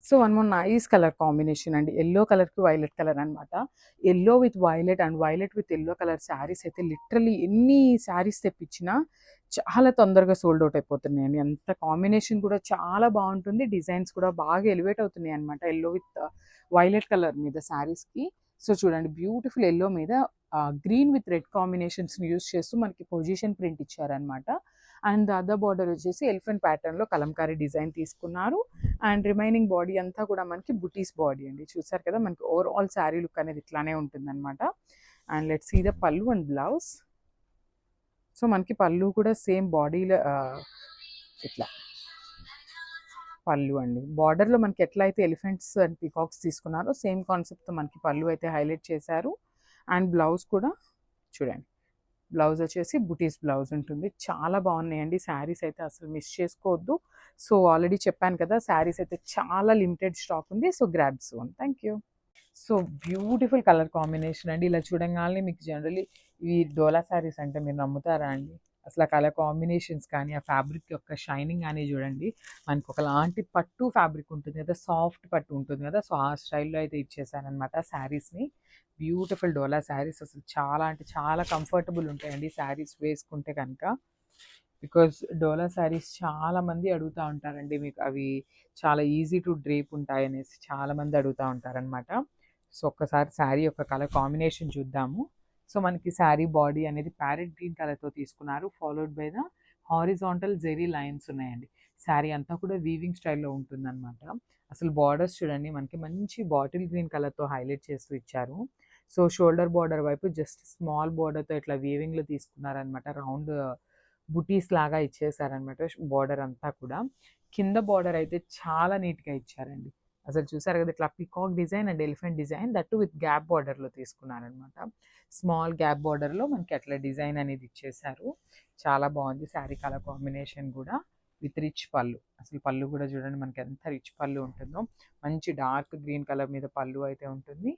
So one more nice colour combination అండి. Yellow కలర్‌కి violet colour అనమాట. Yellow with violet and violet with yellow colour saris అయితే literally ఎన్ని శారీస్ తెప్పించినా చాలా తొందరగా సోల్డ్ ఔట్ అయిపోతున్నాయండి. అంత కాంబినేషన్ కూడా చాలా బావుంటుంది. డిజైన్స్ కూడా బాగా ఎలివేట్ అవుతున్నాయి అనమాట. యెల్లో విత్ వైలెట్ కలర్ మీద శారీస్‌కి. సో చూడండి బ్యూటిఫుల్ యెల్లో మీద గ్రీన్ విత్ రెడ్ కాంబినేషన్స్‌ని యూజ్ చేస్తూ మనకి పొజిషన్ ప్రింట్ ఇచ్చారనమాట. అండ్ అదర్ బార్డర్ వచ్చేసి ఎలిఫెంట్ ప్యాటర్న్‌లో కలంకారీ డిజైన్ తీసుకున్నారు. అండ్ రిమైనింగ్ బాడీ అంతా కూడా మనకి బుటీస్ బాడీ అండి. చూసారు కదా మనకి ఓవరాల్ శారీ లుక్ అనేది ఇట్లానే ఉంటుందన్నమాట. అండ్ లెట్స్ సీ ద పళ్ళు అండ్ బ్లౌజ్. సో మనకి పళ్ళు కూడా సేమ్ బాడీలో ఇట్లా పళ్ళు అండి. బార్డర్‌లో మనకి ఎట్లా అయితే ఎలిఫెంట్స్ అండ్ పీకాక్స్ తీసుకున్నారో సేమ్ కాన్సెప్ట్‌తో మనకి పళ్ళు అయితే హైలైట్ చేశారు. అండ్ బ్లౌజ్ కూడా చూడండి. బ్లౌజ్ వచ్చేసి బుటీస్ బ్లౌజ్ ఉంటుంది. చాలా బాగున్నాయండి శారీస్ అయితే అసలు మిస్ చేసుకోవద్దు. సో ఆల్రెడీ చెప్పాను కదా శారీస్ అయితే చాలా లిమిటెడ్ స్టాక్ ఉంది. So grab soon. Thank you. So beautiful colour combination అండి. ఇలా చూడంగానే మీకు జనరల్లీ ఈ డోలా శారీస్ అంటే మీరు నమ్ముతారా అండి? అసలు ఆ కలర్ కాంబినేషన్స్ కానీ, ఆ ఫ్యాబ్రిక్ యొక్క షైనింగ్ కానీ చూడండి. మనకు ఒకలాంటి పట్టు ఫ్యాబ్రిక్ ఉంటుంది కదా! సాఫ్ట్ పట్టు ఉంటుంది కదా! సో ఆ స్టైల్‌లో అయితే ఇచ్చేసారనమాట శారీస్‌ని. బ్యూటిఫుల్ డోలా శారీస్ అసలు చాలా అంటే చాలా కంఫర్టబుల్ ఉంటాయండి శారీస్ వేసుకుంటే కనుక. బికాజ్ డోలా శారీస్ చాలామంది అడుగుతా ఉంటారండి. మీకు అవి చాలా ఈజీ టు డ్రేప్ ఉంటాయనేసి చాలామంది అడుగుతా ఉంటారనమాట. సో ఒక్కసారి శారీ యొక్క కలర్ కాంబినేషన్ చూద్దాము. సో మనకి శారీ బాడీ అనేది ప్యారెట్ గ్రీన్ కలర్‌తో తీసుకున్నారు. Followed by the horizontal zari lines ఉన్నాయండి. శారీ అంతా కూడా వీవింగ్ స్టైల్‌లో ఉంటుందన్నమాట. అసలు బార్డర్స్ చూడండి మనకి మంచి బాటిల్ గ్రీన్ కలర్‌తో హైలైట్ చేస్తూ ఇచ్చారు. సో షోల్డర్ బార్డర్ వైపు జస్ట్ స్మాల్ బార్డర్‌తో ఇట్లా వీవింగ్‌లో తీసుకున్నారనమాట. రౌండ్ బుటీస్ లాగా ఇచ్చేసారనమాట బార్డర్ అంతా కూడా. కింద బార్డర్ అయితే చాలా నీట్‌గా ఇచ్చారండి. అసలు చూసారు కదా! ఇట్లా peacock design and elephant design that with gap బార్డర్‌లో తీసుకున్నారనమాట. స్మాల్ గ్యాప్ బార్డర్‌లో మనకి అట్లా డిజైన్ అనేది ఇచ్చేసారు. చాలా బాగుంది శారీ కలర్ కాంబినేషన్ కూడా విత్ రిచ్ పళ్ళు. అసలు పళ్ళు కూడా చూడండి మనకి ఎంత రిచ్ పళ్ళు ఉంటుందో. మంచి డార్క్ గ్రీన్ కలర్ మీద పళ్ళు అయితే ఉంటుంది.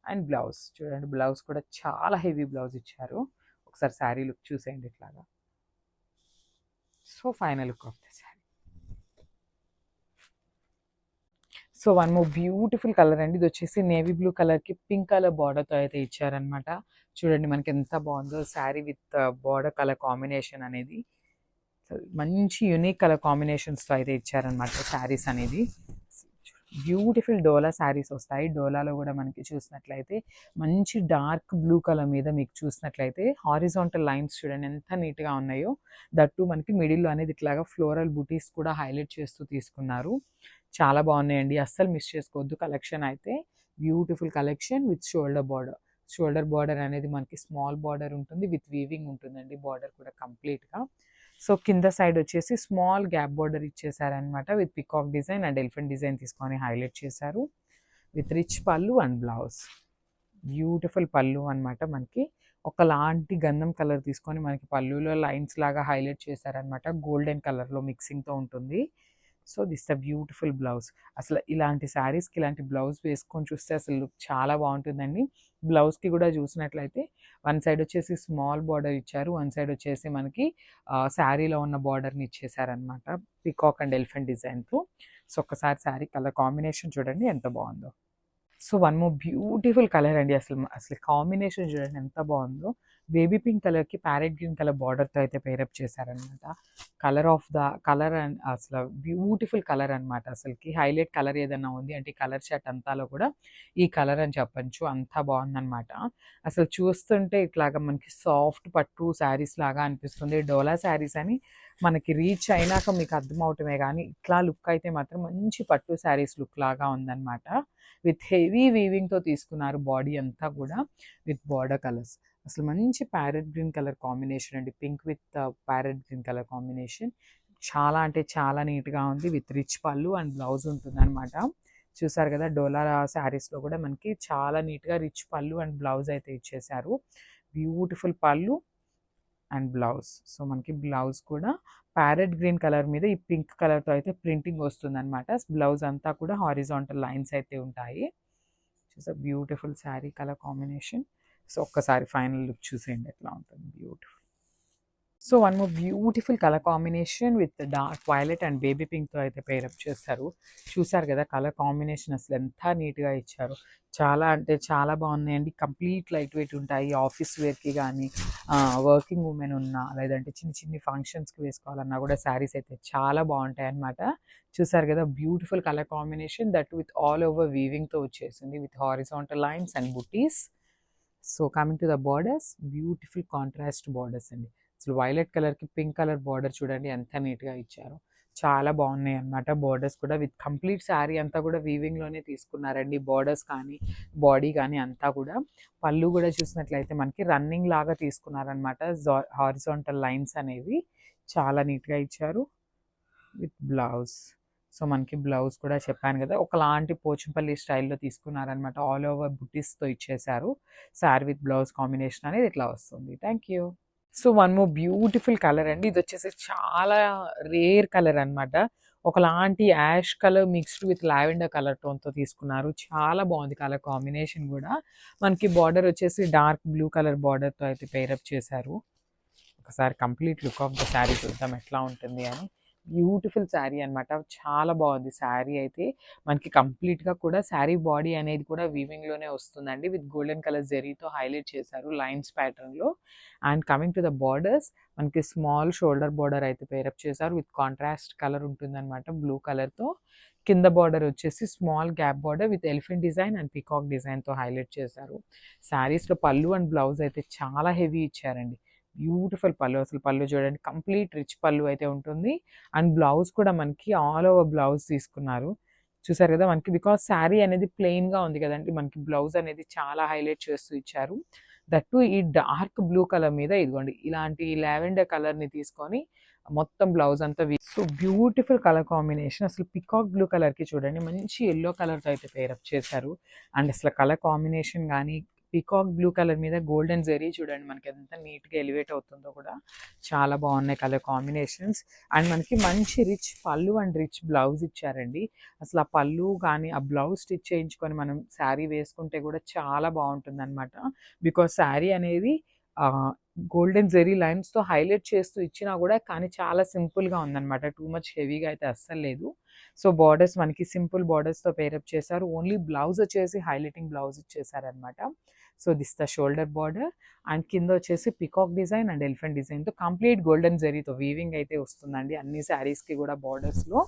అండ్ బ్లౌజ్ చూడండి బ్లౌజ్ కూడా చాలా హెవీ బ్లౌజ్ ఇచ్చారు. ఒకసారి శారీ లుక్ చూసేయండి ఇట్లాగా. So final look of the sari. So one more beautiful colour అండి. ఇది వచ్చేసి నేవీ బ్లూ కలర్‌కి పింక్ కలర్ బార్డర్‌తో అయితే ఇచ్చారనమాట. చూడండి మనకి ఎంత బాగుందో sari with border colour combination అనేది. మంచి యూనిక్ కలర్ కాంబినేషన్స్‌తో అయితే ఇచ్చారనమాట శారీస్ అనేది. బ్యూటిఫుల్ డోలా శారీస్ వస్తాయి. డోలాలో కూడా మనకి చూసినట్లయితే మంచి డార్క్ బ్లూ కలర్ మీద మీకు చూసినట్లయితే హారిజాంటల్ లైన్స్ చూడండి ఎంత నీట్‌గా ఉన్నాయో. దట్టు మనకి మిడిల్‌లో అనేది ఇట్లాగా ఫ్లోరల్ బుటీస్ కూడా హైలైట్ చేస్తూ తీసుకున్నారు. చాలా బాగున్నాయండి. అస్సలు మిస్ చేసుకోవద్దు కలెక్షన్ అయితే. Beautiful collection with shoulder border. Shoulder border అనేది మనకి స్మాల్ బార్డర్ ఉంటుంది. విత్ వీవింగ్ ఉంటుందండి బార్డర్ కూడా కంప్లీట్‌గా. సో కింద సైడ్ వచ్చేసి స్మాల్ గ్యాప్ బార్డర్ ఇచ్చేసారనమాట. With peacock design and elephant design తీసుకొని హైలైట్ చేశారు. With rich pallu and blouse. Beautiful pallu అనమాట మనకి. ఒకలాంటి గంధం కలర్ తీసుకొని మనకి పళ్ళులో లైన్స్ లాగా హైలైట్ చేశారనమాట. గోల్డెన్ కలర్‌లో మిక్సింగ్‌తో ఉంటుంది. So this the beautiful blouse. అసలు ఇలాంటి శారీస్‌కి ఇలాంటి బ్లౌజ్ వేసుకొని చూస్తే అసలు లుక్ చాలా బాగుంటుందండి. బ్లౌజ్‌కి కూడా చూసినట్లయితే వన్ సైడ్ వచ్చేసి స్మాల్ బార్డర్ ఇచ్చారు. వన్ సైడ్ వచ్చేసి మనకి శారీలో ఉన్న బార్డర్‌ని ఇచ్చేసారనమాట. పీకాక్ అండ్ ఎలిఫెంట్ డిజైన్‌తో. సో ఒక్కసారి శారీ కలర్ కాంబినేషన్ చూడండి ఎంత బాగుందో. So one more beautiful colour అండి. అసలు కాంబినేషన్ చూడండి ఎంత బాగుందో. బేబీ పింక్ కలర్‌కి ప్యారెట్ గ్రీన్ కలర్ బార్డర్‌తో అయితే పేరప్ చేశారనమాట. Colour of the colour and అసలు బ్యూటిఫుల్ కలర్ అనమాట. అసలుకి హైలైట్ కలర్ ఏదన్నా ఉంది అంటే ఈ కలర్ షర్ట్ అంతాలో కూడా ఈ కలర్ అని చెప్పొచ్చు. అంతా బాగుందనమాట. అసలు చూస్తుంటే ఇట్లాగా మనకి సాఫ్ట్ పట్టు శారీస్ లాగా అనిపిస్తుంది. డోలా శారీస్ అని మనకి రీచ్ అయినాక మీకు అర్థమవటమే కానీ ఇట్లా లుక్ అయితే మాత్రం మంచి పట్టు శారీస్ లుక్ లాగా ఉందనమాట. విత్ హెవీ వీవింగ్‌తో తీసుకున్నారు బాడీ అంతా కూడా విత్ బార్డర్ కలర్స్. అసలు మంచి ప్యారెట్ గ్రీన్ కలర్ కాంబినేషన్ అండి. Pink with parrot green colour combination. చాలా అంటే చాలా నీట్‌గా ఉంది. With rich pallu and blouse ఉంటుందనమాట. చూసారు కదా! డోలా శారీస్‌లో కూడా మనకి చాలా నీట్‌గా రిచ్ పళ్ళు అండ్ బ్లౌజ్ అయితే ఇచ్చేశారు. బ్యూటిఫుల్ పళ్ళు అండ్ బ్లౌజ్. సో మనకి బ్లౌజ్ కూడా ప్యారెట్ గ్రీన్ కలర్ మీద ఈ పింక్ కలర్‌తో అయితే ప్రింటింగ్ వస్తుందనమాట. బ్లౌజ్ అంతా కూడా హారిజాంటల్ లైన్స్ అయితే ఉంటాయి. చూసారు beautiful saree colour combination. So ఒక్కసారి ఫైనల్ లుక్ చూసేయండి ఎట్లా ఉంటుంది. Beautiful. So one more beautiful colour combination with dark violet and baby పింక్తో అయితే పేరప్ చేస్తారు. చూసారు కదా కలర్ కాంబినేషన్ అసలు ఎంత నీట్గా ఇచ్చారు. చాలా అంటే చాలా బాగున్నాయండి. కంప్లీట్ లైట్ వెయిట్ ఉంటాయి. ఆఫీస్ వేర్కి కానీ వర్కింగ్ ఉమెన్ ఉన్నా లేదంటే చిన్న చిన్ని ఫంక్షన్స్కి వేసుకోవాలన్నా కూడా శారీస్ అయితే చాలా బాగుంటాయి అన్నమాట. చూసారు కదా beautiful colour combination that with all over వీవింగ్తో వచ్చేసింది with horizontal lines and buttis. So coming to the borders, beautiful contrast borders అండి. అసలు వైలెట్ కలర్కి పింక్ కలర్ బార్డర్ చూడండి ఎంత నీట్గా ఇచ్చారో. చాలా బాగున్నాయి అన్నమాట బార్డర్స్ కూడా. విత్ కంప్లీట్ శారీ అంతా కూడా వీవింగ్లోనే తీసుకున్నారండి. బార్డర్స్ కానీ బాడీ కానీ అంతా కూడా. పళ్ళు కూడా చూసినట్లయితే మనకి రన్నింగ్ లాగా తీసుకున్నారనమాట. హారిజాంటల్ లైన్స్ అనేవి చాలా నీట్గా ఇచ్చారు విత్ బ్లౌజ్. సో మనకి బ్లౌజ్ కూడా చెప్పాను కదా ఒకలాంటి పోచంపల్లి స్టైల్లో తీసుకున్నారనమాట. ఆల్ ఓవర్ బుటీస్తో ఇచ్చేసారు. శారీ విత్ బ్లౌజ్ కాంబినేషన్ అనేది ఇట్లా వస్తుంది. Thank you. So one more beautiful colour అండి. ఇది వచ్చేసి చాలా రేర్ కలర్ అనమాట. ఒకలాంటి ash colour mixed with lavender colour టోన్తో తీసుకున్నారు. చాలా బాగుంది కలర్ కాంబినేషన్ కూడా. మనకి బార్డర్ వచ్చేసి డార్క్ బ్లూ కలర్ బార్డర్తో అయితే పేరప్ చేశారు. ఒకసారి complete look of the sari చూద్దాం ఎట్లా ఉంటుంది అని. బ్యూటిఫుల్ శారీ అనమాట. చాలా బాగుంది శారీ అయితే. మనకి కంప్లీట్గా కూడా శారీ బాడీ అనేది కూడా వీవింగ్లోనే వస్తుందండి. విత్ గోల్డెన్ కలర్ జెరీతో హైలైట్ చేశారు లైన్స్ ప్యాటర్న్లో. And coming to the borders, మనకి స్మాల్ షోల్డర్ బార్డర్ అయితే పేరప్ చేశారు. విత్ కాంట్రాస్ట్ కలర్ ఉంటుందన్నమాట బ్లూ కలర్తో. కింద బార్డర్ వచ్చేసి small gap border with elephant design and peacock డిజైన్తో హైలైట్ చేశారు. శారీస్లో పళ్ళు అండ్ బ్లౌజ్ అయితే చాలా హెవీ ఇచ్చారండి. బ్యూటిఫుల్ పళ్ళు. అసలు పళ్ళు చూడండి కంప్లీట్ రిచ్ పళ్ళు అయితే ఉంటుంది. అండ్ బ్లౌజ్ కూడా మనకి ఆల్ ఓవర్ బ్లౌజ్ తీసుకున్నారు. చూసారు కదా మనకి బికాస్ శారీ అనేది ప్లెయిన్గా ఉంది కదండి. మనకి బ్లౌజ్ అనేది చాలా హైలైట్ చేస్తూ ఇచ్చారు. దట్టు ఈ డార్క్ బ్లూ కలర్ మీద ఇదిగోండి ఇలాంటి లావెండర్ కలర్ని తీసుకొని మొత్తం బ్లౌజ్ అంతా సో బ్యూటిఫుల్ కలర్ కాంబినేషన్. అసలు పికాక్ బ్లూ కలర్కి చూడండి మంచి ఎల్లో కలర్తో అయితే పేరప్ చేశారు. అండ్ అసలు కలర్ కాంబినేషన్ కానీ పీకాక్ బ్లూ కలర్ మీద గోల్డెన్ జెరీ చూడండి మనకి ఎంత నీట్గా ఎలివేట్ అవుతుందో కూడా. చాలా బాగున్నాయి కలర్ కాంబినేషన్స్. అండ్ మనకి మంచి rich pallu and rich blouse ఇచ్చారండి. అసలు ఆ పళ్ళు కానీ ఆ బ్లౌజ్ స్టిచ్ చేయించుకొని మనం శారీ వేసుకుంటే కూడా చాలా బాగుంటుంది అనమాట. బికాస్ శారీ అనేది గోల్డెన్ జెరీ లైన్స్తో హైలైట్ చేస్తూ ఇచ్చినా కూడా కానీ చాలా సింపుల్గా ఉందన్నమాట. టూ మచ్ హెవీగా అయితే అస్సలు లేదు. సో బార్డర్స్ మనకి సింపుల్ బార్డర్స్తో పేరప్ చేశారు. ఓన్లీ బ్లౌజ్ వచ్చేసి హైలైటింగ్ బ్లౌజ్ ఇచ్చేసారనమాట. So this the shoulder border. And కింద వచ్చేసి పికాక్ డిజైన్ అండ్ ఎలిఫెంట్ డిజైన్తో కంప్లీట్ గోల్డెన్ జెరీతో వీవింగ్ అయితే వస్తుందండి అన్ని శారీస్కి కూడా బార్డర్స్లో.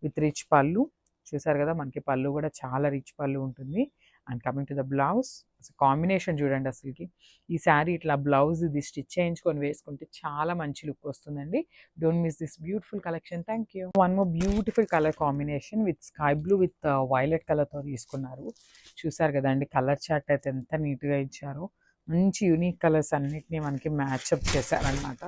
విత్ రిచ్ పళ్ళు. చూసారు కదా మనకి పళ్ళు కూడా చాలా రిచ్ పళ్ళు ఉంటుంది. And coming to the blouse, combination చూడండి అసలుకి. ఈ శారీ ఇట్లా బ్లౌజ్ ఇది స్టిచ్ చేయించుకొని వేసుకుంటే చాలా మంచి లుక్ వస్తుందండి. Don't miss this beautiful collection. Thank you. One more beautiful colour combination with sky blue with violet కలర్తో తీసుకున్నారు. చూసారు కదండి కలర్ చార్ట్ అయితే ఎంత నీట్గా ఇచ్చారో. మంచి యూనిక్ కలర్స్ అన్నిటినీ మనకి మ్యాచ్అప్ చేశారనమాట.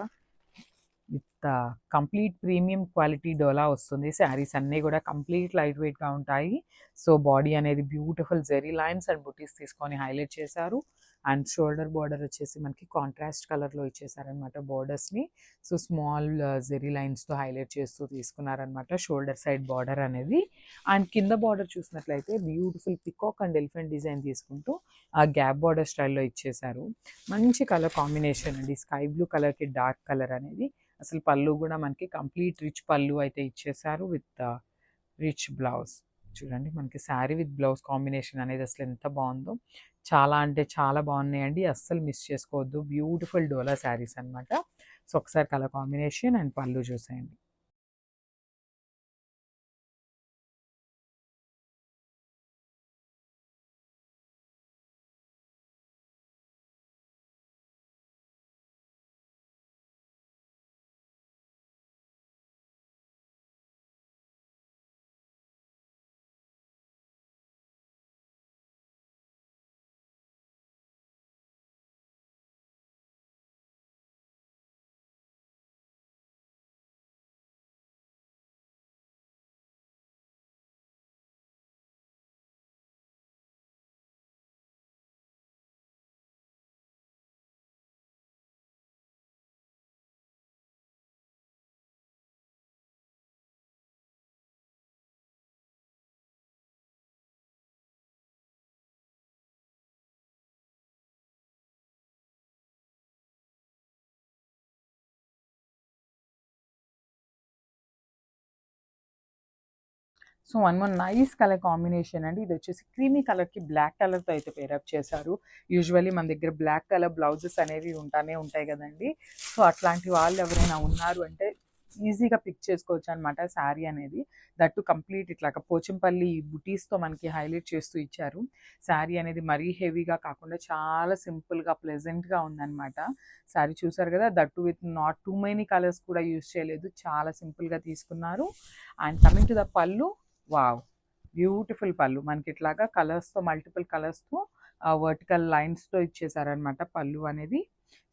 విత్ కంప్లీట్ ప్రీమియం క్వాలిటీ డోలా వస్తుంది. శారీస్ అన్నీ కూడా కంప్లీట్ లైట్ వెయిట్గా ఉంటాయి. సో బాడీ అనేది బ్యూటిఫుల్ జెరీ లైన్స్ అండ్ బుటీస్ తీసుకొని హైలైట్ చేశారు. అండ్ షోల్డర్ బార్డర్ వచ్చేసి మనకి కాంట్రాస్ట్ కలర్లో ఇచ్చేసారనమాట బార్డర్స్ని. సో స్మాల్ జెరీ లైన్స్తో హైలైట్ చేస్తూ తీసుకున్నారనమాట షోల్డర్ సైడ్ బార్డర్ అనేది. అండ్ కింద బార్డర్ చూసినట్లయితే beautiful peacock and elephant design తీసుకుంటూ ఆ గ్యాప్ బార్డర్ స్టైల్లో ఇచ్చేసారు. మంచి కలర్ కాంబినేషన్ అండి. స్కై బ్లూ కలర్కి డార్క్ కలర్ అనేది. అసలు పళ్ళు కూడా మనకి కంప్లీట్ రిచ్ పళ్ళు అయితే ఇచ్చేసారు విత్ రిచ్ బ్లౌజ్. చూడండి మనకి శారీ విత్ బ్లౌజ్ కాంబినేషన్ అనేది అసలు ఎంత బాగుందో. చాలా అంటే చాలా బాగున్నాయండి. అస్సలు మిస్ చేసుకోవద్దు. బ్యూటిఫుల్ డోలా శారీస్ అనమాట. సో ఒకసారి కలర్ కాంబినేషన్ అండ్ పళ్ళు చూసేయండి. So one more nice colour combination అండి. ఇది వచ్చేసి క్రీమీ కలర్కి బ్లాక్ కలర్తో అయితే పేరప్ చేశారు. యూజువల్లీ మన దగ్గర బ్లాక్ కలర్ బ్లౌజెస్ అనేవి ఉంటాయి కదండి. సో అట్లాంటి వాళ్ళు ఎవరైనా ఉన్నారు అంటే ఈజీగా పిక్ చేసుకోవచ్చు అనమాట శారీ అనేది. దట్టు కంప్లీట్ ఇట్లాగా పోచంపల్లి బుటీస్తో మనకి హైలైట్ చేస్తూ ఇచ్చారు. శారీ అనేది మరీ హెవీగా కాకుండా చాలా సింపుల్గా ప్లెజెంట్గా ఉందన్నమాట. శారీ చూసారు కదా, that with not too many colours కూడా యూజ్ చేయలేదు, చాలా సింపుల్గా తీసుకున్నారు. అండ్ కమింగ్ టు ద పళ్ళు, వావ్, బ్యూటిఫుల్ పళ్ళు. మనకి ఇట్లాగా కలర్స్తో మల్టిపుల్ కలర్స్తో వర్టికల్ లైన్స్తో ఇచ్చేసారనమాట పళ్ళు అనేది.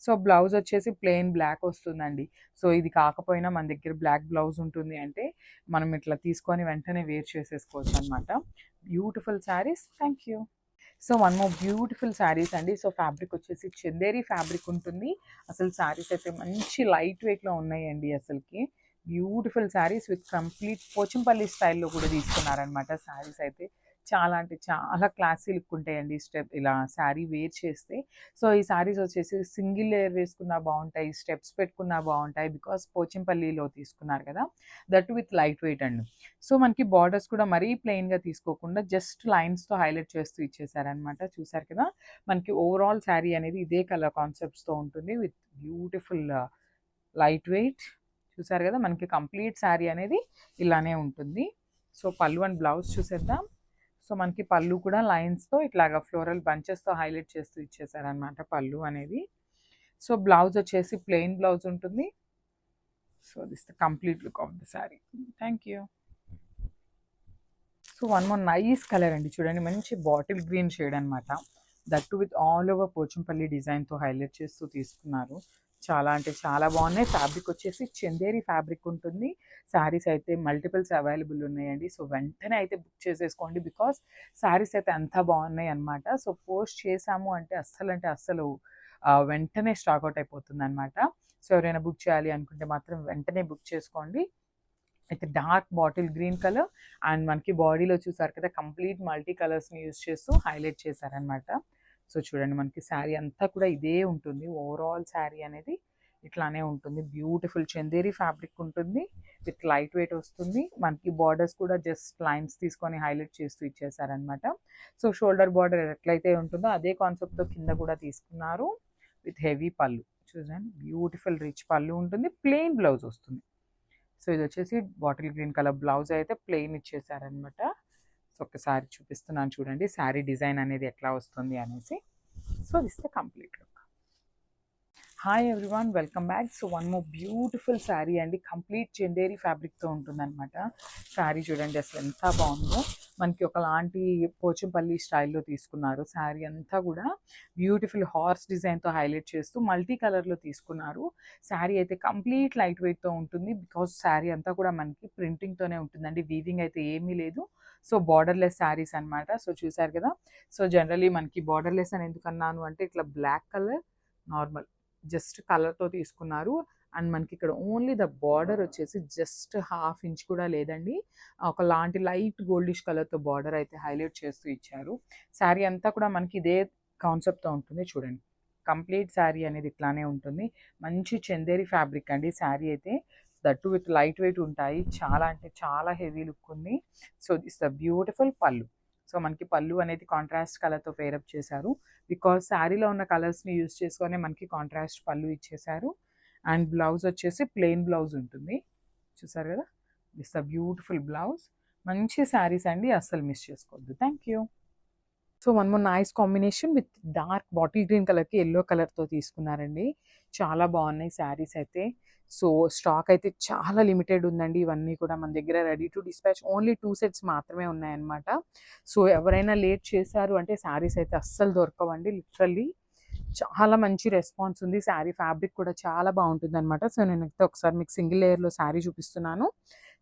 సో బ్లౌజ్ వచ్చేసి ప్లెయిన్ బ్లాక్ వస్తుందండి. సో ఇది కాకపోయినా మన దగ్గర బ్లాక్ బ్లౌజ్ ఉంటుంది అంటే మనం ఇట్లా తీసుకొని వెంటనే వేర్ చేసేసుకోవచ్చు అనమాట. Beautiful sarees. Thank you. So one more beautiful sarees అండి. సో ఫ్యాబ్రిక్ వచ్చేసి చందేరి ఫ్యాబ్రిక్ ఉంటుంది. అసలు శారీస్ అయితే మంచి లైట్ వెయిట్లో ఉన్నాయండి. అసలుకి beautiful saris with complete Pochampally స్టైల్లో కూడా తీసుకున్నారనమాట. శారీస్ అయితే చాలా అంటే చాలా క్లాసీ లుక్ ఉంటాయండి స్టెప్ ఇలా శారీ వేర్ చేస్తే. సో ఈ శారీస్ వచ్చేసి సింగిల్ లేయర్ వేసుకున్నా బాగుంటాయి, స్టెప్స్ పెట్టుకున్నా బాగుంటాయి, బికాస్ పోచంపల్లిలో తీసుకున్నారు కదా, దట్ విత్ లైట్ వెయిట్ అండి. సో మనకి బార్డర్స్ కూడా మరీ ప్లెయిన్గా తీసుకోకుండా జస్ట్ లైన్స్తో హైలైట్ చేస్తూ ఇచ్చేసారనమాట. చూసారు కదా, మనకి ఓవరాల్ శారీ అనేది ఇదే కలర్ కాన్సెప్ట్స్తో ఉంటుంది విత్ బ్యూటిఫుల్ లైట్ వెయిట్. చూసారు కదా, మనకి కంప్లీట్ శారీ అనేది ఇలానే ఉంటుంది. సో పళ్ళు అండ్ బ్లౌజ్ చూసేద్దాం. సో మనకి పళ్ళు కూడా లైన్స్తో ఇట్లాగా ఫ్లోరల్ బంచెస్తో హైలైట్ చేస్తూ ఇచ్చేసారనమాట పళ్ళు అనేది. సో బ్లౌజ్ వచ్చేసి ప్లెయిన్ బ్లౌజ్ ఉంటుంది. So this the complete look of the sari. Thank you. So one more nice colour అండి. చూడండి, మంచి బాటిల్ గ్రీన్ షేడ్ అనమాట. That with all over Pochampally డిజైన్తో హైలైట్ చేస్తూ తీసుకున్నారు. చాలా అంటే చాలా బాగున్నాయి. ఫ్యాబ్రిక్ వచ్చేసి చందేరి ఫ్యాబ్రిక్ ఉంటుంది. శారీస్ అయితే మల్టిపుల్స్ అవైలబుల్ ఉన్నాయండి. సో వెంటనే అయితే బుక్ చేసేసుకోండి, బికాస్ శారీస్ అయితే అంత బాగున్నాయి అనమాట. సో పోస్ట్ చేసాము అంటే అస్సలు వెంటనే స్టాక్అవుట్ అయిపోతుంది అనమాట. సో ఎవరైనా బుక్ చేయాలి అనుకుంటే మాత్రం వెంటనే బుక్ చేసుకోండి. అయితే dark bottle green colour and మనకి బాడీలో చూసారు కదా, కంప్లీట్ మల్టీ కలర్స్ని యూజ్ చేస్తూ హైలైట్ చేశారనమాట. సో చూడండి, మనకి శారీ అంతా కూడా ఇదే ఉంటుంది. ఓవరాల్ శారీ అనేది ఇట్లానే ఉంటుంది. బ్యూటిఫుల్ చందేరి ఫ్యాబ్రిక్ ఉంటుంది విత్ లైట్ వెయిట్ వస్తుంది. మనకి బార్డర్స్ కూడా జస్ట్ లైన్స్ తీసుకొని హైలైట్ చేస్తూ ఇచ్చేసారనమాట. సో షోల్డర్ బార్డర్ ఎట్లయితే ఉంటుందో అదే కాన్సెప్ట్తో కింద కూడా తీసుకున్నారు విత్ హెవీ పళ్ళు. చూడండి, బ్యూటిఫుల్ రిచ్ పళ్ళు ఉంటుంది, ప్లెయిన్ బ్లౌజ్ వస్తుంది. సో ఇది వచ్చేసి బాటిల్ గ్రీన్ కలర్ బ్లౌజ్ అయితే ప్లెయిన్ ఇచ్చేసారనమాట. సో ఒకసారి చూపిస్తున్నాను చూడండి శారీ డిజైన్ అనేది ఎట్లా వస్తుంది అనేసి. So this the complete look. Hi everyone, welcome back. So one more beautiful sari అండి. కంప్లీట్ చందేరి ఫ్యాబ్రిక్తో ఉంటుందన్నమాట. శారీ చూడండి అసలు ఎంత బాగుందో. మనకి ఒకలాంటి పోచంపల్లి స్టైల్లో తీసుకున్నారు. శారీ అంతా కూడా బ్యూటిఫుల్ హార్స్ డిజైన్తో హైలైట్ చేస్తూ మల్టీ కలర్లో తీసుకున్నారు. శారీ అయితే కంప్లీట్ లైట్ వెయిట్తో ఉంటుంది, బికాజ్ శారీ అంతా కూడా మనకి ప్రింటింగ్తోనే ఉంటుందండి. వీవింగ్ అయితే ఏమీ లేదు. సో బార్డర్లెస్ శారీస్ అనమాట. సో చూసారు కదా. సో జనరలీ మనకి బార్డర్లెస్ అని ఎందుకన్నాను అంటే ఇట్లా బ్లాక్ కలర్ నార్మల్ జస్ట్ కలర్తో తీసుకున్నారు. అండ్ మనకి ఇక్కడ ఓన్లీ ద బార్డర్ వచ్చేసి జస్ట్ హాఫ్ ఇంచ్ కూడా లేదండి, ఒకలాంటి లైట్ గోల్డిష్ కలర్తో బార్డర్ అయితే హైలైట్ చేస్తూ ఇచ్చారు. శారీ అంతా కూడా మనకి ఇదే కాన్సెప్ట్తో ఉంటుంది. చూడండి, కంప్లీట్ శారీ అనేది ఇట్లానే ఉంటుంది. మంచి చందేరి ఫ్యాబ్రిక్ అండి శారీ అయితే, దట్టు విత్ లైట్ వెయిట్ ఉంటాయి. చాలా అంటే చాలా హెవీ లుక్ ఉంది. సో దిస్ ద బ్యూటిఫుల్ పళ్ళు. సో మనకి పళ్ళు అనేది కాంట్రాస్ట్ కలర్తో పేరప్ చేశారు, బికాజ్ శారీలో ఉన్న కలర్స్ని యూజ్ చేసుకొని మనకి కాంట్రాస్ట్ పళ్ళు ఇచ్చేశారు. అండ్ బ్లౌజ్ వచ్చేసి ప్లెయిన్ బ్లౌజ్ ఉంటుంది. చూసారు కదా, దిస్ ద బ్యూటిఫుల్ బ్లౌజ్. మంచి శారీస్ అండి, అస్సలు మిస్ చేసుకోవద్దు. Thank you. So one more nice combination with dark bottle green కలర్కి ఎల్లో కలర్తో తీసుకున్నారండి. చాలా బాగున్నాయి శారీస్ అయితే. సో స్టాక్ అయితే చాలా లిమిటెడ్ ఉందండి. ఇవన్నీ కూడా మన దగ్గర ready to dispatch only 2 sets మాత్రమే ఉన్నాయన్నమాట. సో ఎవరైనా లేట్ చేశారు అంటే శారీస్ అయితే అస్సలు దొరకవండి. లిటరల్లీ చాలా మంచి రెస్పాన్స్ ఉంది. శారీ ఫ్యాబ్రిక్ కూడా చాలా బాగుంటుంది అనమాట. సో నేనైతే ఒకసారి మీకు సింగిల్ లేయర్లో శారీ చూపిస్తున్నాను.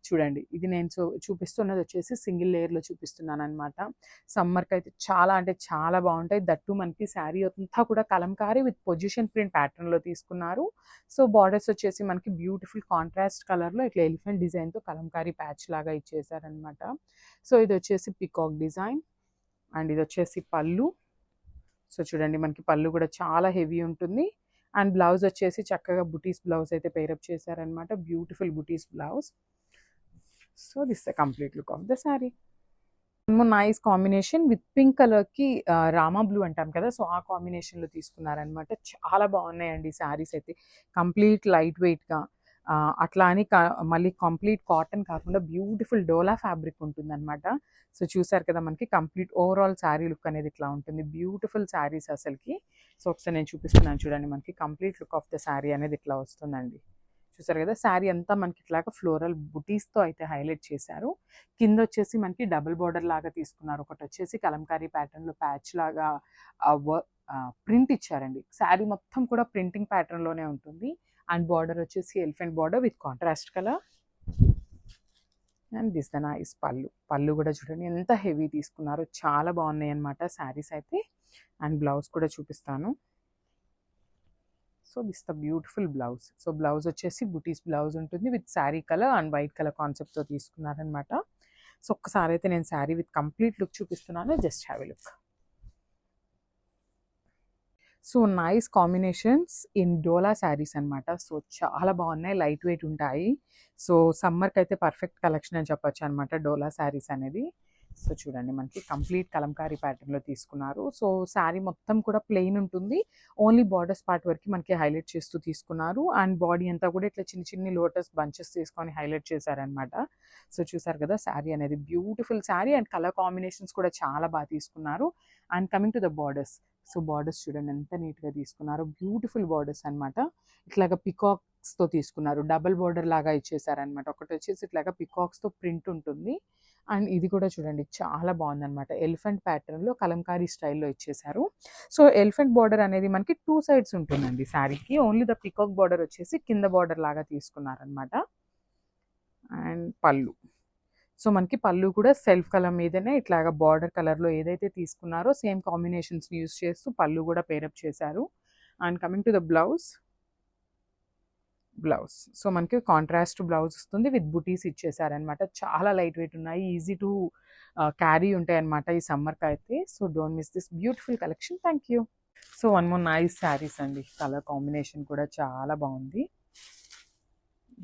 చూడండి, ఇది నేను చూపిస్తున్నది వచ్చేసి సింగిల్ లేయర్లో చూపిస్తున్నాను అనమాట. సమ్మర్కి అయితే చాలా అంటే చాలా బాగుంటాయి. దట్టు మనకి శారీ అంతా కూడా కలంకారీ విత్ పొజిషన్ ప్రింట్ ప్యాటర్న్లో తీసుకున్నారు. సో బార్డర్స్ వచ్చేసి మనకి బ్యూటిఫుల్ కాంట్రాస్ట్ కలర్లో ఇట్లా ఎలిఫెంట్ డిజైన్తో కలంకారీ ప్యాచ్ లాగా ఇచ్చేసారనమాట. సో ఇది వచ్చేసి పికాక్ డిజైన్ అండ్ ఇది వచ్చేసి పళ్ళు. సో చూడండి, మనకి పళ్ళు కూడా చాలా హెవీ ఉంటుంది. అండ్ బ్లౌజ్ వచ్చేసి చక్కగా బుటీస్ బ్లౌజ్ అయితే పేరప్ చేశారనమాట. Beautiful buttis blouse. So this the complete look of the sari. Nice combination with pink కలర్‌కి రామా బ్లూ అంటాం కదా! సో, ఆ కాంబినేషన్‌లో తీసుకున్నారనమాట. చాలా బాగున్నాయండి శారీస్ అయితే. కంప్లీట్ లైట్ వెయిట్‌గా అట్లా అని మళ్ళీ కంప్లీట్ కాటన్ కాకుండా బ్యూటిఫుల్ డోలా ఫ్యాబ్రిక్ ఉంటుందనమాట. సో, చూసారు కదా! మనకి కంప్లీట్ ఓవరాల్ శారీ లుక్ అనేది ఇట్లా ఉంటుంది. బ్యూటిఫుల్ శారీస్ అసలకి. సో, ఒకసారి నేను చూపిస్తున్నాను చూడండి. మనకి complete look of the saree అనేది ఇట్లా వస్తుందండి. చూసారు కదా! శారీ అంతా మనకి ఇట్లాగా ఫ్లోరల్ బుటీస్‌తో అయితే హైలైట్ చేశారు. కిందొచ్చేసి మనకి డబుల్ బోర్డర్ లాగా తీసుకున్నారు. ఒకటొచ్చేసి కలంకారీ ప్యాటర్న్‌లో ప్యాచ్ లాగా ప్రింట్ ఇచ్చారండి. శారీ మొత్తం కూడా ప్రింటింగ్ ప్యాటర్న్‌లోనే ఉంటుంది. అండ్ బార్డర్ వచ్చేసి elephant border with contrast colour. And this the nice పళ్ళు. పళ్ళు కూడా చూడండి ఎంత హెవీ తీసుకున్నారో. చాలా బాగున్నాయన్నమాట శారీస్ అయితే. అండ్ బ్లౌజ్ కూడా చూపిస్తాను. So this the beautiful blouse. So blouse వచ్చేసి బుటీస్ బ్లౌజ్ ఉంటుంది with saree colour and white colour కాన్సెప్ట్‌తో తీసుకున్నారనమాట. సో ఒక్కసారి అయితే నేను శారీ విత్ కంప్లీట్ లుక్ చూపిస్తున్నాను. Just have a look. So nice combinations in Dola sarees అనమాట. సో చాలా బాగున్నాయి. లైట్ వెయిట్ ఉంటాయి. సో సమ్మర్కి అయితే పర్ఫెక్ట్ కలెక్షన్ అని చెప్పొచ్చు అనమాట డోలా శారీస్ అనేది. సో చూడండి మనకి కంప్లీట్ కలంకారీ ప్యాటర్న్లో తీసుకున్నారు. సో శారీ మొత్తం కూడా ప్లెయిన్ ఉంటుంది. ఓన్లీ బార్డర్స్ పార్ట్ వరకు మనకి హైలైట్ చేస్తూ తీసుకున్నారు. అండ్ బాడీ అంతా కూడా ఇట్లా చిన్ని చిన్ని లోటస్ బంచెస్ తీసుకొని హైలైట్ చేశారనమాట. సో చూసారు కదా శారీ అనేది beautiful sari and colour combinations కూడా చాలా బాగా తీసుకున్నారు. And coming to the borders. So borders చూడండి ఎంత నీట్గా తీసుకున్నారు. బ్యూటిఫుల్ బార్డర్స్ అనమాట. ఇట్లాగా పికాక్స్తో తీసుకున్నారు. డబల్ బార్డర్ లాగా ఇచ్చేసారనమాట. ఒకటి వచ్చేసి ఇట్లాగా పికాక్స్తో ప్రింట్ ఉంటుంది. అండ్ ఇది కూడా చూడండి చాలా బాగుందనమాట. ఎలిఫెంట్ ప్యాటర్న్లో కలంకారీ స్టైల్లో ఇచ్చేసారు. సో ఎలిఫెంట్ బార్డర్ అనేది మనకి 2 సైడ్స్ ఉంటుందండి శారీకి. ఓన్లీ ద పికాక్ బార్డర్ వచ్చేసి కింద బార్డర్ లాగా తీసుకున్నారనమాట. అండ్ పళ్ళు. సో మనకి పళ్ళు కూడా సెల్ఫ్ కలర్ మీదనే ఇట్లాగా బార్డర్ కలర్లో ఏదైతే తీసుకున్నారో సేమ్ కాంబినేషన్స్ని యూస్ చేస్తూ పళ్ళు కూడా పేరప్ చేశారు. And coming to the blouse. So మనకి కాంట్రాస్ట్ బ్లౌజ్ వస్తుంది విత్ బుటీస్ ఇచ్చేసారనమాట. చాలా లైట్ వెయిట్ ఉన్నాయి. ఈజీ టు క్యారీ ఉంటాయి అనమాట ఈ సమ్మర్కి అయితే. So don't miss this beautiful collection. Thank you. So one more nice sarees అండి. కలర్ కాంబినేషన్ కూడా చాలా బాగుంది.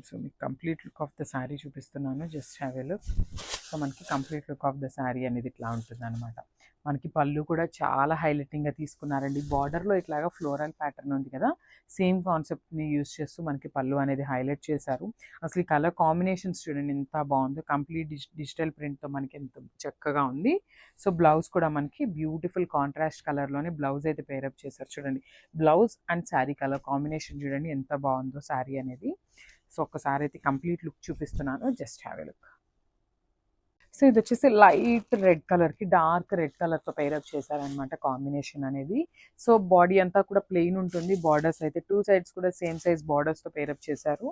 సో మీకు complete look of the saree చూపిస్తున్నాను. Just have a look. So మనకి complete look of the saree అనేది ఇట్లా ఉంటుంది అనమాట. మనకి పళ్ళు కూడా చాలా హైలైటింగ్గా తీసుకున్నారండి. బార్డర్లో ఇట్లాగా ఫ్లోరల్ ప్యాటర్న్ ఉంది కదా, సేమ్ కాన్సెప్ట్ని యూస్ చేస్తూ మనకి పళ్ళు అనేది హైలైట్ చేశారు. అసలు ఈ కలర్ కాంబినేషన్స్ చూడండి ఎంత బాగుందో. కంప్లీట్ డిజిటల్ ప్రింట్తో మనకి ఎంత చక్కగా ఉంది. సో బ్లౌజ్ కూడా మనకి బ్యూటిఫుల్ కాంట్రాస్ట్ కలర్లోనే బ్లౌజ్ అయితే పేరప్ చేశారు. చూడండి blouse and sari colour combination చూడండి ఎంత బాగుందో శారీ అనేది. సో ఒక్కసారి అయితే కంప్లీట్ లుక్ చూపిస్తున్నాను. Just have a look. So ఇది వచ్చేసి లైట్ రెడ్ కలర్కి డార్క్ రెడ్ కలర్తో పేరప్ చేశారనమాట కాంబినేషన్ అనేది. సో బాడీ అంతా కూడా ప్లెయిన్ ఉంటుంది. బార్డర్స్ అయితే 2 సైడ్స్ కూడా సేమ్ సైజ్ బార్డర్స్తో పేరప్ చేశారు.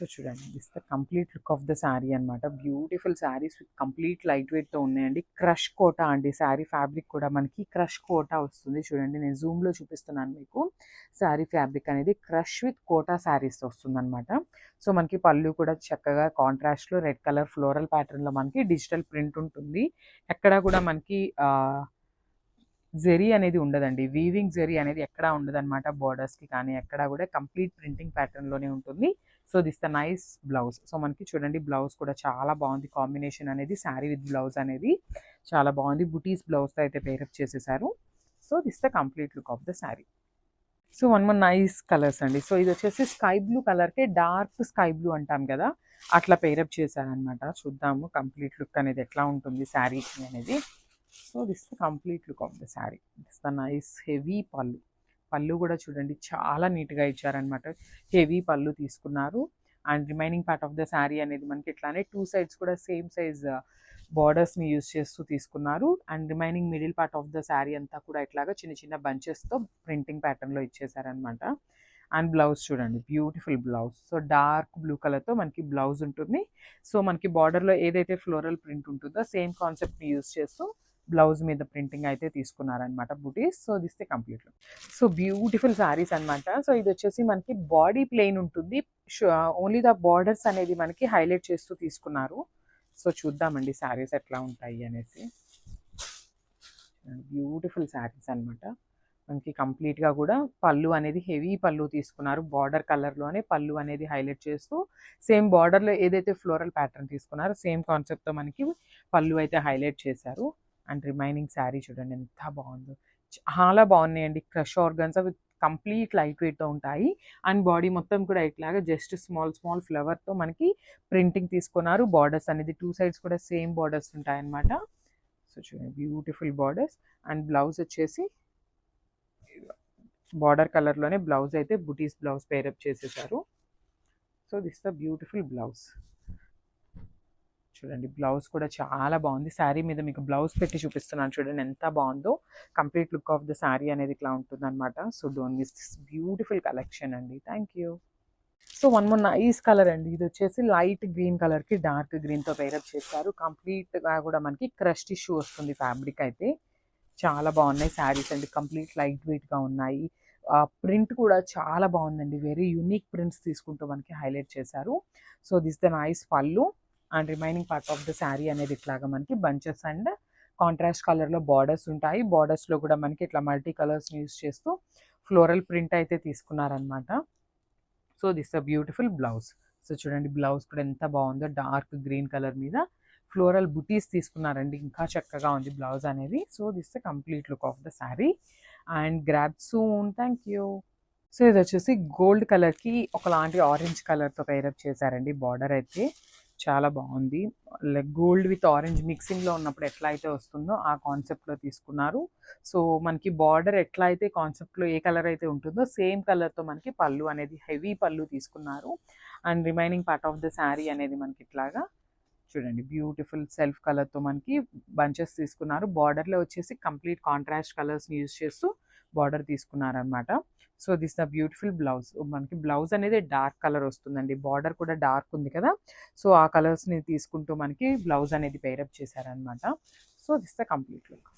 సో చూడండి this the complete look of the sari అనమాట. Beautiful saris with complete light వెయిట్తో ఉన్నాయండి. క్రష్ కోటా అండి. శారీ ఫ్యాబ్రిక్ కూడా మనకి క్రష్ కోటా వస్తుంది. చూడండి నేను జూమ్లో చూపిస్తున్నాను మీకు. శారీ ఫ్యాబ్రిక్ అనేది క్రష్ విత్ కోటా శారీస్ వస్తుంది అనమాట. సో మనకి పళ్ళు కూడా చక్కగా కాంట్రాస్ట్లో రెడ్ కలర్ ఫ్లోరల్ ప్యాటర్న్లో మనకి డిజిటల్ ప్రింట్ ఉంటుంది. ఎక్కడ కూడా మనకి జెరీ అనేది ఉండదండి. వీవింగ్ జెరీ అనేది ఎక్కడా ఉండదన్నమాట. బోర్డర్స్కి కానీ ఎక్కడా కూడా కంప్లీట్ ప్రింటింగ్ ప్యాటర్న్లోనే ఉంటుంది. So this the nice blouse. So మనకి చూడండి బ్లౌజ్ కూడా చాలా బాగుంది. కాంబినేషన్ అనేది శారీ విత్ బ్లౌజ్ అనేది చాలా బాగుంది. బుటీస్ బ్లౌజ్తో అయితే పేరప్ చేసేసారు. So this the complete look of the sari. So one more nice colours అండి. సో ఇది వచ్చేసి స్కై బ్లూ కలర్కి డార్క్ స్కై బ్లూ అంటాం కదా, అట్లా పేరప్ చేశారనమాట. చూద్దాము కంప్లీట్ లుక్ అనేది ఎట్లా ఉంటుంది శారీకి అనేది. So this the complete look of the sari. This the nice heavy పళ్ళు. పళ్ళు కూడా చూడండి చాలా నీట్గా ఇచ్చారనమాట. హెవీ పళ్ళు తీసుకున్నారు. And remaining part of the saree అనేది మనకి ఇట్లానే 2 సైడ్స్ కూడా సేమ్ సైజ్ బార్డర్స్ని యూస్ చేస్తూ తీసుకున్నారు. And remaining middle part of the sari అంతా కూడా ఇట్లాగా చిన్న చిన్న బంచెస్తో ప్రింటింగ్ ప్యాటర్న్లో ఇచ్చేసారనమాట. అండ్ బ్లౌజ్ చూడండి beautiful blouse. So dark blue కలర్తో మనకి బ్లౌజ్ ఉంటుంది. సో మనకి బార్డర్లో ఏదైతే ఫ్లోరల్ ప్రింట్ ఉంటుందో సేమ్ కాన్సెప్ట్ని యూస్ చేస్తూ బ్లౌజ్ మీద ప్రింటింగ్ అయితే తీసుకున్నారనమాట బుటీస్. So this the complete look. So beautiful saris అనమాట. సో ఇది వచ్చేసి మనకి బాడీ ప్లెయిన్ ఉంటుంది. ఓన్లీ ద బార్డర్స్ అనేది మనకి హైలైట్ చేస్తూ తీసుకున్నారు. సో చూద్దామండి శారీస్ ఎట్లా ఉంటాయి అనేసి. బ్యూటిఫుల్ శారీస్ అనమాట. మనకి కంప్లీట్‌గా కూడా పళ్ళు అనేది హెవీ పళ్ళు తీసుకున్నారు. బార్డర్ కలర్‌లోనే పళ్ళు అనేది హైలైట్ చేస్తూ సేమ్ బార్డర్‌లో ఏదైతే ఫ్లోరల్ ప్యాటర్న్ తీసుకున్నారో సేమ్ కాన్సెప్ట్‌తో మనకి పళ్ళు అయితే హైలైట్ చేశారు. అండ్ రిమైనింగ్ శారీ చూడండి ఎంత బాగుందో. చాలా బాగున్నాయండి. Crush organza with complete light వెయిట్‌తో ఉంటాయి. అండ్ బాడీ మొత్తం కూడా ఇట్లాగా జస్ట్ స్మాల్ స్మాల్ ఫ్లవర్‌తో మనకి ప్రింటింగ్ తీసుకున్నారు. బార్డర్స్ అనేది 2 సైడ్స్ కూడా సేమ్ బార్డర్స్ ఉంటాయన్నమాట. సో చూడండి బ్యూటిఫుల్ బార్డర్స్. అండ్ బ్లౌజ్ వచ్చేసి బార్డర్ కలర్‌లోనే బ్లౌజ్ అయితే బుటీస్ బ్లౌజ్ పేరప్ చేసేసారు. So this the beautiful blouse. చూడండి బ్లౌజ్ కూడా చాలా బాగుంది. శారీ మీద మీకు బ్లౌజ్ పెట్టి చూపిస్తున్నాను చూడండి ఎంత బాగుందో. Complete look of the saree అనేది ఇట్లా ఉంటుందన్నమాట. So don't miss this beautiful collection అండి. Thank you. So one more nice colour అండి. ఇది వచ్చేసి లైట్ గ్రీన్ కలర్కి డార్క్ గ్రీన్తో పేరప్ చేశారు. కంప్లీట్గా కూడా మనకి క్రష్ టిష్యూ వస్తుంది ఫ్యాబ్రిక్ అయితే. చాలా బాగున్నాయి శారీస్ అండి. కంప్లీట్ లైట్ వెయిట్గా ఉన్నాయి. ప్రింట్ కూడా చాలా బాగుందండి. వెరీ యూనిక్ ప్రింట్స్ తీసుకుంటూ మనకి హైలైట్ చేశారు. So this the nice pallu and remaining part of the saree అనేది ఇట్లాగా మనకి బంచెస్ అండ్ కాంట్రాస్ట్ కలర్లో బార్డర్స్ ఉంటాయి. బార్డర్స్లో కూడా మనకి ఇట్లా మల్టీ కలర్స్ని యూస్ చేస్తూ ఫ్లోరల్ ప్రింట్ అయితే తీసుకున్నారనమాట. So this a beautiful blouse. So చూడండి బ్లౌజ్ కూడా ఎంత బాగుందో. డార్క్ గ్రీన్ కలర్ మీద ఫ్లోరల్ బుటీస్ తీసుకున్నారండి. ఇంకా చక్కగా ఉంది బ్లౌజ్ అనేది. So this the complete look of the saree and grab soon. Thank you. So ఇది వచ్చేసి గోల్డ్ కలర్కి ఒకలాంటి ఆరెంజ్ కలర్తో పేరప్ చేశారండి. బార్డర్ అయితే చాలా బాగుంది. లైక్ గోల్డ్ విత్ ఆరెంజ్ మిక్సింగ్లో ఉన్నప్పుడు ఎట్లా అయితే వస్తుందో ఆ కాన్సెప్ట్లో తీసుకున్నారు. సో మనకి బార్డర్ ఎట్లా అయితే కాన్సెప్ట్లో ఏ కలర్ అయితే ఉంటుందో సేమ్ కలర్తో మనకి పళ్ళు అనేది హెవీ పళ్ళు తీసుకున్నారు. And remaining part of the saree అనేది మనకి ఇట్లాగా చూడండి బ్యూటిఫుల్ సెల్ఫ్ కలర్తో మనకి బంచెస్ తీసుకున్నారు. బార్డర్లో వచ్చేసి కంప్లీట్ కాంట్రాస్ట్ కలర్స్ని యూజ్ చేస్తూ బార్డర్ తీసుకున్నారనమాట. So this the beautiful blouse. మనకి బ్లౌజ్ అనేది డార్క్ కలర్ వస్తుందండి. బార్డర్ కూడా డార్క్ ఉంది కదా. సో ఆ కలర్స్ని తీసుకుంటూ మనకి బ్లౌజ్ అనేది పేరప్ చేశారనమాట. So this the complete look.